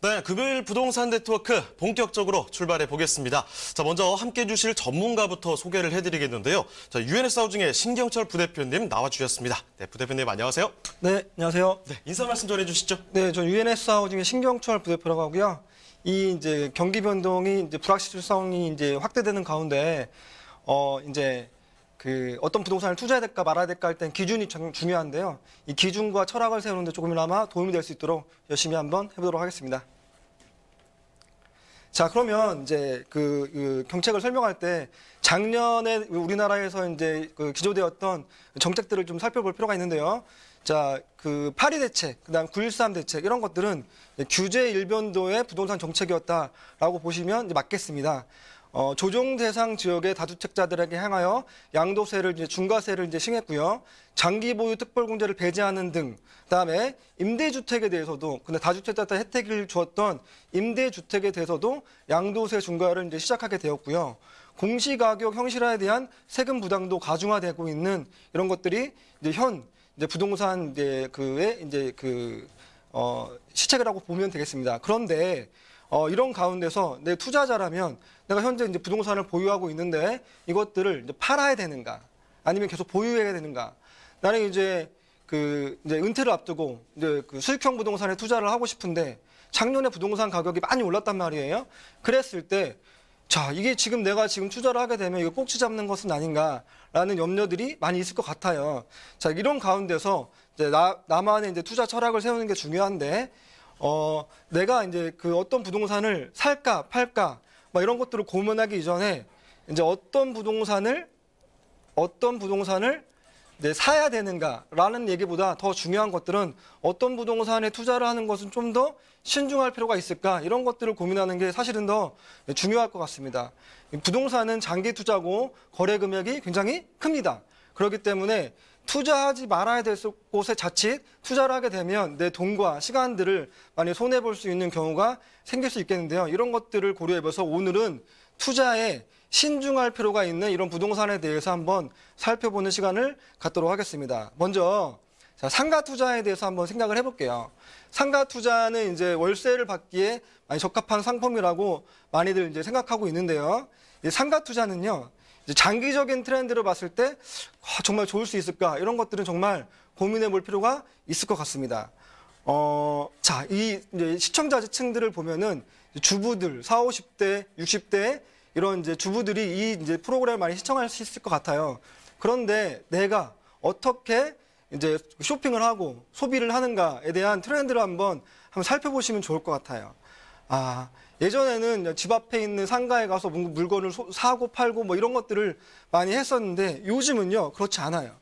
네, 금요일 부동산 네트워크 본격적으로 출발해 보겠습니다. 자, 먼저 함께 해주실 전문가부터 소개를 해드리겠는데요. 자, UNS 하우징의 신경철 부대표님 나와주셨습니다. 네, 부대표님 안녕하세요. 네, 안녕하세요. 네, 인사 말씀 전해주시죠. 네, 전 UNS 하우징의 신경철 부대표라고 하고요. 이 이제 경기 변동이 이제 불확실성이 이제 확대되는 가운데 이제 그 어떤 부동산을 투자해야 될까 말아야 될까 할 땐 기준이 중요한데요. 이 기준과 철학을 세우는데 조금이나마 도움이 될 수 있도록 열심히 한번 해보도록 하겠습니다. 자, 그러면 이제 그 정책을 설명할 때 작년에 우리나라에서 이제 그 기조되었던 정책들을 좀 살펴볼 필요가 있는데요. 자, 그 파리 대책, 그다음 9.13 대책 이런 것들은 규제 일변도의 부동산 정책이었다라고 보시면 이제 맞겠습니다. 조정 대상 지역의 다주택자들에게 향하여 양도세를 이제 중과세를 이제 싱했고요. 장기 보유 특별공제를 배제하는 등, 그다음에 임대주택에 대해서도 근데 다주택자한테 혜택을 주었던 임대주택에 대해서도 양도세 중과를 이제 시작하게 되었고요. 공시가격 형식화에 대한 세금 부담도 가중화되고 있는 이런 것들이 이제 이제 부동산 시책이라고 보면 되겠습니다. 그런데 이런 가운데서 내 투자자라면 내가 현재 이제 부동산을 보유하고 있는데 이것들을 이제 팔아야 되는가 아니면 계속 보유해야 되는가? 나는 이제 이제 은퇴를 앞두고 이제 그 수익형 부동산에 투자를 하고 싶은데 작년에 부동산 가격이 많이 올랐단 말이에요. 그랬을 때 자, 이게 지금 내가 지금 투자를 하게 되면 이거 꼭지 잡는 것은 아닌가라는 염려들이 많이 있을 것 같아요. 자, 이런 가운데서 이제 나만의 이제 투자 철학을 세우는 게 중요한데 내가 이제 그 어떤 부동산을 살까 팔까 막 이런 것들을 고민하기 이전에 이제 어떤 부동산을 이제 사야 되는가라는 얘기보다 더 중요한 것들은 어떤 부동산에 투자를 하는 것은 좀 더 신중할 필요가 있을까 이런 것들을 고민하는 게 사실은 더 중요할 것 같습니다. 부동산은 장기 투자고 거래 금액이 굉장히 큽니다. 그렇기 때문에 투자하지 말아야 될 곳에 자칫 투자를 하게 되면 내 돈과 시간들을 많이 손해볼 수 있는 경우가 생길 수 있겠는데요. 이런 것들을 고려해봐서 오늘은 투자에 신중할 필요가 있는 이런 부동산에 대해서 한번 살펴보는 시간을 갖도록 하겠습니다. 먼저 상가 투자에 대해서 한번 생각을 해볼게요. 상가 투자는 이제 월세를 받기에 많이 적합한 상품이라고 많이들 이제 생각하고 있는데요. 이 상가 투자는요. 이제 장기적인 트렌드를 봤을 때 정말 좋을 수 있을까 이런 것들은 정말 고민해 볼 필요가 있을 것 같습니다. 자, 이 이제 시청자층들을 보면은 주부들 40, 50대, 60대 이런 이제 주부들이 이 이제 프로그램을 많이 시청할 수 있을 것 같아요. 그런데 내가 어떻게 이제 쇼핑을 하고 소비를 하는가에 대한 트렌드를 한번 살펴보시면 좋을 것 같아요. 예전에는 집 앞에 있는 상가에 가서 물건을 사고 팔고 뭐 이런 것들을 많이 했었는데 요즘은요 그렇지 않아요.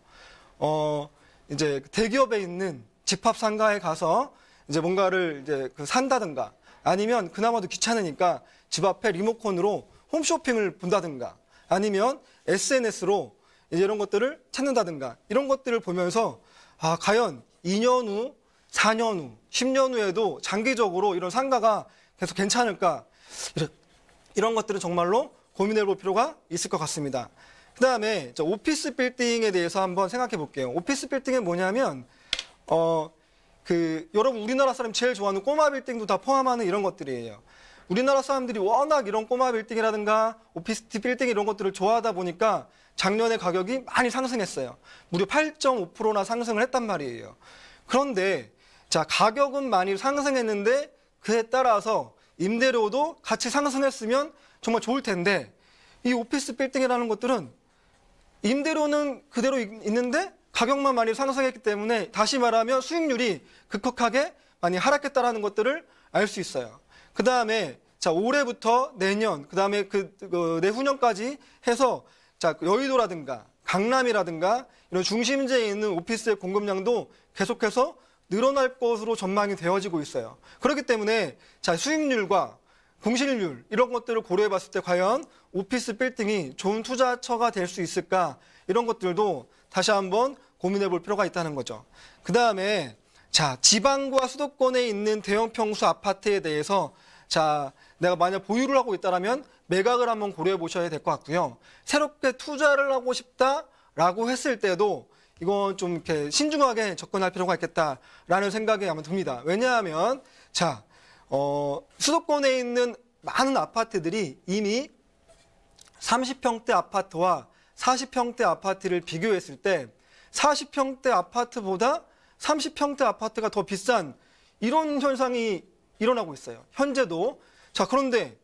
이제 대기업에 있는 집합 상가에 가서 이제 뭔가를 이제 산다든가 아니면 그나마도 귀찮으니까 집 앞에 리모컨으로 홈쇼핑을 본다든가 아니면 SNS로 이제 이런 것들을 찾는다든가 이런 것들을 보면서 과연 2년 후, 4년 후, 10년 후에도 장기적으로 이런 상가가 계속 괜찮을까 이런 것들은 정말로 고민해 볼 필요가 있을 것 같습니다. 그 다음에 오피스 빌딩에 대해서 한번 생각해 볼게요. 오피스 빌딩이 뭐냐면 여러분 우리나라 사람이 제일 좋아하는 꼬마 빌딩도 다 포함하는 이런 것들이에요. 우리나라 사람들이 워낙 이런 꼬마 빌딩이라든가 오피스 빌딩 이런 것들을 좋아하다 보니까 작년에 가격이 많이 상승했어요. 무려 8.5%나 상승을 했단 말이에요. 그런데 자, 가격은 많이 상승했는데 그에 따라서 임대료도 같이 상승했으면 정말 좋을 텐데 이 오피스 빌딩이라는 것들은 임대료는 그대로 있는데 가격만 많이 상승했기 때문에 다시 말하면 수익률이 급격하게 많이 하락했다라는 것들을 알 수 있어요. 그 다음에 자, 올해부터 내년, 그 다음에 내후년까지 해서 자, 여의도라든가 강남이라든가 이런 중심지에 있는 오피스의 공급량도 계속해서 늘어날 것으로 전망이 되어지고 있어요. 그렇기 때문에 자, 수익률과 공실률 이런 것들을 고려해 봤을 때 과연 오피스 빌딩이 좋은 투자처가 될 수 있을까 이런 것들도 다시 한번 고민해 볼 필요가 있다는 거죠. 그 다음에 자, 지방과 수도권에 있는 대형 평수 아파트에 대해서 자, 내가 만약 보유를 하고 있다면 매각을 한번 고려해 보셔야 될 것 같고요. 새롭게 투자를 하고 싶다라고 했을 때도 이건 좀 이렇게 신중하게 접근할 필요가 있겠다라는 생각이 아마 듭니다. 왜냐하면 자, 수도권에 있는 많은 아파트들이 이미 30평대 아파트와 40평대 아파트를 비교했을 때 40평대 아파트보다 30평대 아파트가 더 비싼 이런 현상이 일어나고 있어요. 현재도. 자, 그런데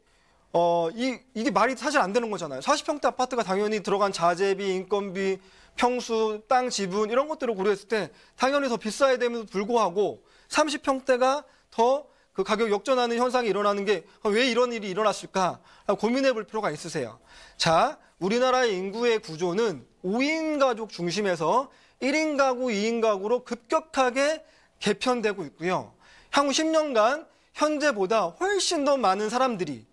이게 말이 사실 안 되는 거잖아요. 40평대 아파트가 당연히 들어간 자재비, 인건비, 평수, 땅 지분 이런 것들을 고려했을 때 당연히 더 비싸야 됨에도 불구하고 30평대가 더 그 가격 역전하는 현상이 일어나는 게 왜 이런 일이 일어났을까 고민해 볼 필요가 있으세요. 자, 우리나라의 인구의 구조는 5인 가족 중심에서 1인 가구, 2인 가구로 급격하게 개편되고 있고요. 향후 10년간 현재보다 훨씬 더 많은 사람들이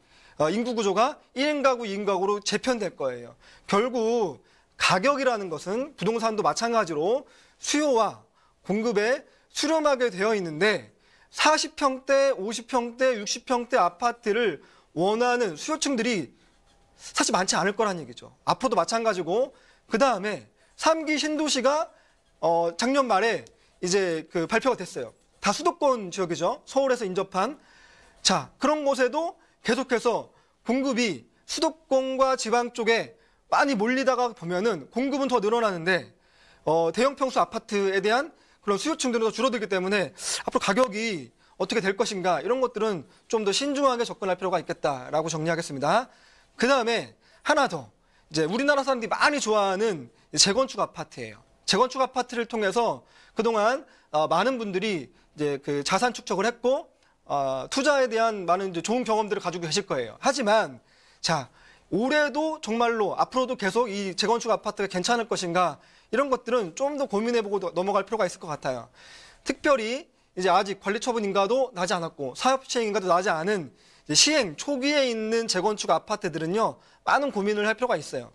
인구 구조가 1인 가구, 2인 가구로 재편될 거예요. 결국 가격이라는 것은 부동산도 마찬가지로 수요와 공급에 수렴하게 되어 있는데 40평대, 50평대, 60평대 아파트를 원하는 수요층들이 사실 많지 않을 거란 얘기죠. 앞으로도 마찬가지고 그 다음에 3기 신도시가 작년 말에 이제 그 발표가 됐어요. 다 수도권 지역이죠. 서울에서 인접한. 자, 그런 곳에도 계속해서 공급이 수도권과 지방 쪽에 많이 몰리다가 보면은 공급은 더 늘어나는데 대형 평수 아파트에 대한 그런 수요층들은 더 줄어들기 때문에 앞으로 가격이 어떻게 될 것인가 이런 것들은 좀 더 신중하게 접근할 필요가 있겠다라고 정리하겠습니다. 그 다음에 하나 더 이제 우리나라 사람들이 많이 좋아하는 재건축 아파트예요. 재건축 아파트를 통해서 그동안 많은 분들이 이제 그 자산 축적을 했고 투자에 대한 많은 이제 좋은 경험들을 가지고 계실 거예요. 하지만 자, 올해도 정말로 앞으로도 계속 이 재건축 아파트가 괜찮을 것인가 이런 것들은 좀 더 고민해보고 넘어갈 필요가 있을 것 같아요. 특별히 이제 아직 관리 처분 인가도 나지 않았고 사업 시행 인가도 나지 않은 시행 초기에 있는 재건축 아파트들은요 많은 고민을 할 필요가 있어요.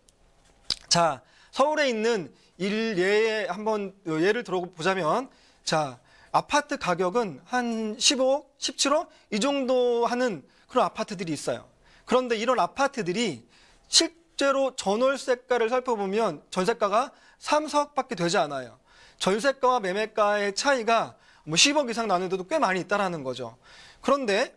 자, 서울에 있는 예에 한번 예를 들어보자면 자, 아파트 가격은 한 15억, 17억 이 정도 하는 그런 아파트들이 있어요. 그런데 이런 아파트들이 실제로 전월세가를 살펴보면 전세가가 3, 4억밖에 되지 않아요. 전세가와 매매가의 차이가 뭐 10억 이상 나는데도 꽤 많이 있다라는 거죠. 그런데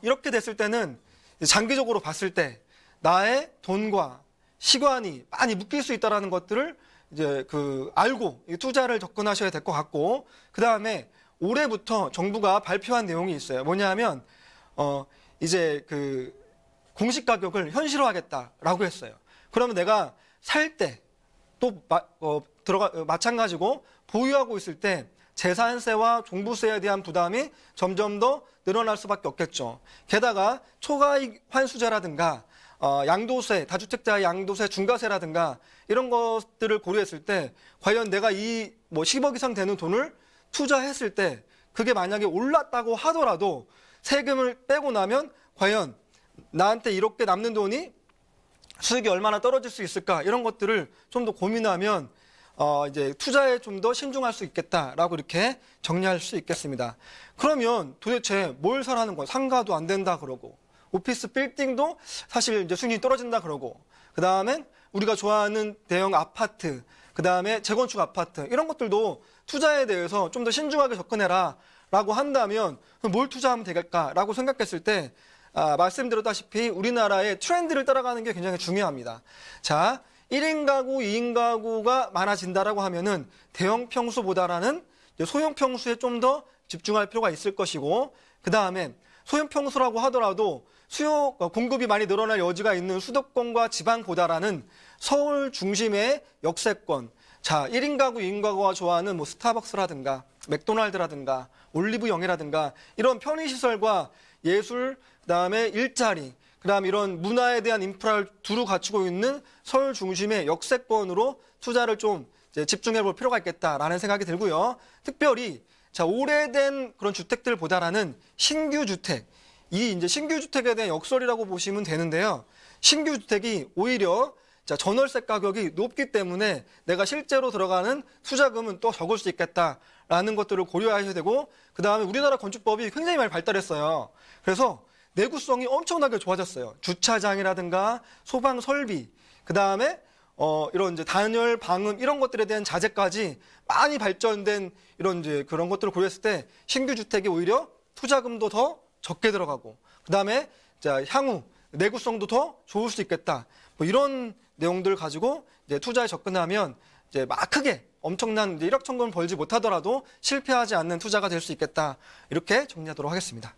이렇게 됐을 때는 장기적으로 봤을 때 나의 돈과 시간이 많이 묶일 수 있다라는 것들을 이제 알고 투자를 접근하셔야 될 것 같고 그 다음에 올해부터 정부가 발표한 내용이 있어요. 뭐냐하면 이제 공시 가격을 현실화하겠다라고 했어요. 그러면 내가 살 때 또 마찬가지고 보유하고 있을 때 재산세와 종부세에 대한 부담이 점점 더 늘어날 수밖에 없겠죠. 게다가 초과이익 환수제라든가 양도세, 다주택자의 양도세, 중과세라든가 이런 것들을 고려했을 때 과연 내가 이 10억 이상 되는 돈을 투자했을 때 그게 만약에 올랐다고 하더라도 세금을 빼고 나면 과연 나한테 이렇게 남는 돈이 수익이 얼마나 떨어질 수 있을까 이런 것들을 좀 더 고민하면 이제 투자에 좀 더 신중할 수 있겠다라고 이렇게 정리할 수 있겠습니다. 그러면 도대체 뭘 사라는 거야? 상가도 안 된다 그러고 오피스 빌딩도 사실 이제 수익이 떨어진다 그러고 그 다음에 우리가 좋아하는 대형 아파트 그 다음에 재건축 아파트 이런 것들도 투자에 대해서 좀 더 신중하게 접근해라 라고 한다면 뭘 투자하면 되겠까라고 생각했을 때 말씀드렸다시피 우리나라의 트렌드를 따라가는 게 굉장히 중요합니다. 자, 1인 가구, 2인 가구가 많아진다라고 하면은 대형 평수보다는 소형 평수에 좀 더 집중할 필요가 있을 것이고 그 다음에 소형 평수라고 하더라도 공급이 많이 늘어날 여지가 있는 수도권과 지방보다는 서울 중심의 역세권 자, 1인 가구, 2인 가구가 좋아하는 뭐 스타벅스라든가 맥도날드라든가 올리브영이라든가 이런 편의시설과 예술, 그 다음에 일자리, 그 다음 이런 문화에 대한 인프라를 두루 갖추고 있는 서울 중심의 역세권으로 투자를 좀 이제 집중해 볼 필요가 있겠다라는 생각이 들고요. 특별히 자, 오래된 그런 주택들보다는 신규 주택, 이 이제 신규 주택에 대한 역설이라고 보시면 되는데요. 신규 주택이 오히려 자, 전월세 가격이 높기 때문에 내가 실제로 들어가는 투자금은 또 적을 수 있겠다라는 것들을 고려하셔야 되고 그 다음에 우리나라 건축법이 굉장히 많이 발달했어요. 그래서 내구성이 엄청나게 좋아졌어요. 주차장이라든가 소방 설비, 그 다음에 이런 이제 단열, 방음 이런 것들에 대한 자재까지 많이 발전된 이런 이제 그런 것들을 고려했을 때 신규 주택이 오히려 투자금도 더 적게 들어가고 그다음에 자, 향후 내구성도 더 좋을 수 있겠다. 뭐 이런 내용들 가지고 이제 투자에 접근하면 이제 막 크게 엄청난 이제 1억 천금을 벌지 못하더라도 실패하지 않는 투자가 될 수 있겠다. 이렇게 정리하도록 하겠습니다.